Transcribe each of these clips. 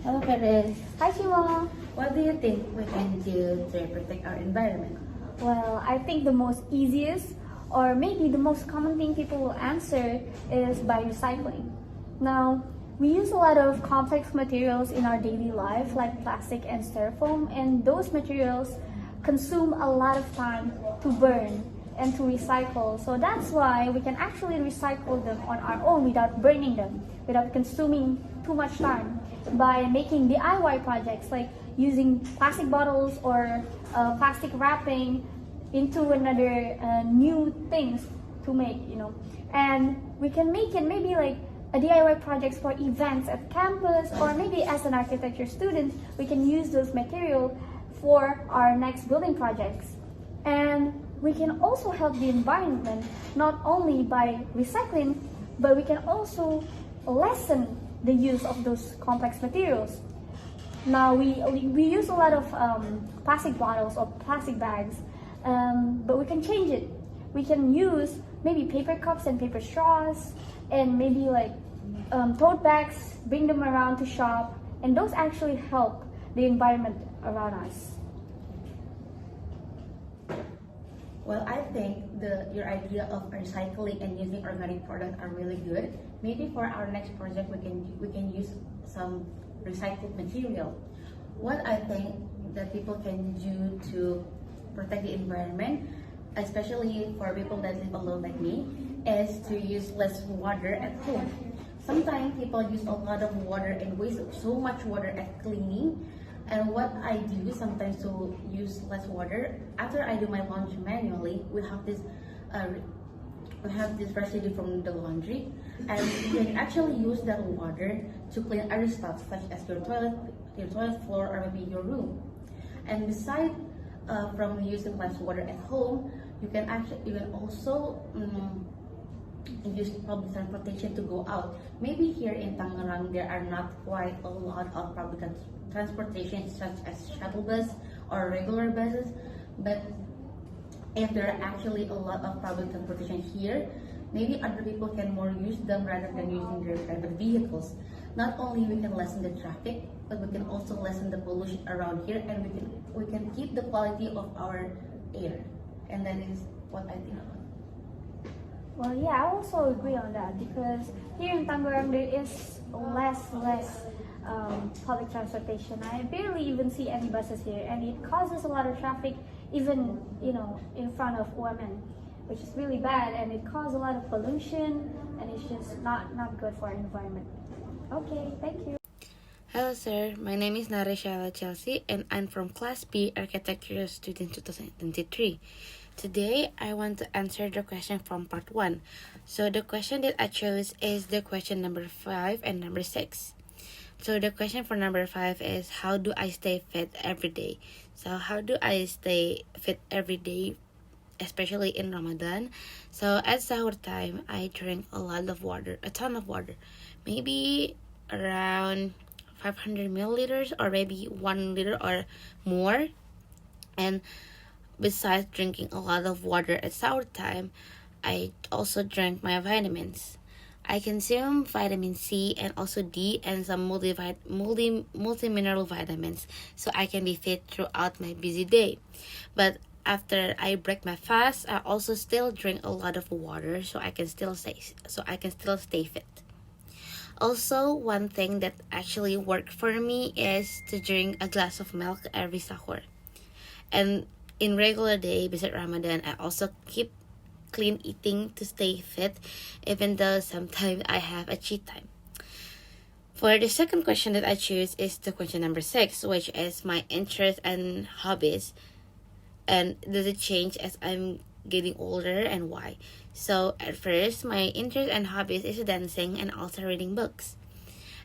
Hello, Perez. Hi, Shimo. What do you think we can do to protect our environment? Well, I think the most easiest or maybe the most common thing people will answer is by recycling. Now, we use a lot of complex materials in our daily life like plastic and styrofoam, and those materials consume a lot of time to burn and to recycle. So that's why we can actually recycle them on our own without burning them, without consuming too much time by making DIY projects like using plastic bottles or plastic wrapping into another new things to make, and we can make it maybe like a DIY projects for events at campus, or maybe as an architecture student we can use those material for our next building projects. And we can also help the environment not only by recycling, but we can also lessen the use of those complex materials. Now we use a lot of plastic bottles or plastic bags, but we can change it. We can use maybe paper cups and paper straws, and maybe like tote bags, bring them around to shop, and those actually help the environment around us. Well, I think your idea of recycling and using organic products are really good. Maybe for our next project we can use some recycled material. What I think that people can do to protect the environment, especially for people that live alone like me, is to use less water at home. Sometimes people use a lot of water and waste so much water at cleaning. And what I do sometimes to use less water, after I do my laundry manually, we have this residue from the laundry, and you can actually use that water to clean other stuff such as your toilet floor, or maybe your room. And besides from using less water at home, you can also use public transportation to go out. Maybe here in Tangerang there are not quite a lot of public transportation such as shuttle bus or regular buses, but if there are actually a lot of public transportation here, maybe other people can more use them rather than using their private vehicles. Not only we can lessen the traffic, but we can also lessen the pollution around here, and we can keep the quality of our air. And that is what I think about. Well, yeah, I also agree on that, because here in Tangerang there is less public transportation. I barely even see any buses here, and it causes a lot of traffic, even in front of women, which is really bad, and it causes a lot of pollution, and it's just not good for our environment. Okay, thank you. Hello sir, my name is Narishala Chelsea and I'm from Class B Architecture Student 2023. Today, I want to answer the question from part 1. So the question that I chose is the question number 5 and number 6. So the question for number 5 is, how do I stay fit every day? So how do I stay fit every day, especially in Ramadan? So at sahur time, I drink a lot of water, a ton of water. Maybe around 500 milliliters or maybe 1 liter or more. And besides drinking a lot of water at sahur time, I also drink my vitamins. I consume vitamin C and also D and some multi-mineral vitamins so I can be fit throughout my busy day. But after I break my fast, I also still drink a lot of water so I can still stay fit. Also, one thing that actually worked for me is to drink a glass of milk every sahur. And in regular day, besides Ramadan, I also keep clean eating to stay fit, even though sometimes I have a cheat time. For the second question that I choose is the question number 6, which is my interests and hobbies. And does it change as I'm getting older, and why? So at first, my interest and hobbies is dancing and also reading books.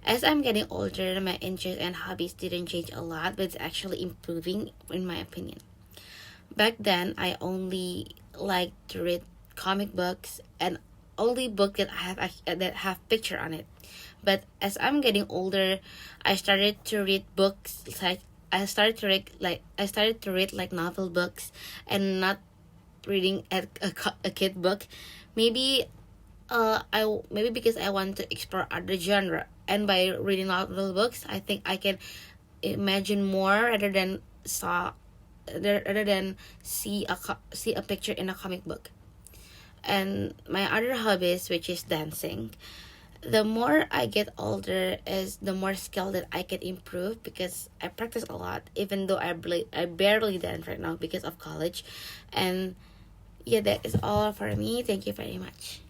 As I'm getting older, my interests and hobbies didn't change a lot, but it's actually improving in my opinion. Back then, I only liked to read comic books and only book that have picture on it. But as I'm getting older, I started to read books like I started to read like novel books and not reading a kid book. Maybe maybe because I want to explore other genre, and by reading novel books, I think I can imagine more rather than see a picture in a comic book. And my other hobbies, which is dancing, the more I get older is the more skill that I can improve because I practice a lot, even though I barely dance right now because of college. And yeah, that is all for me. Thank you very much.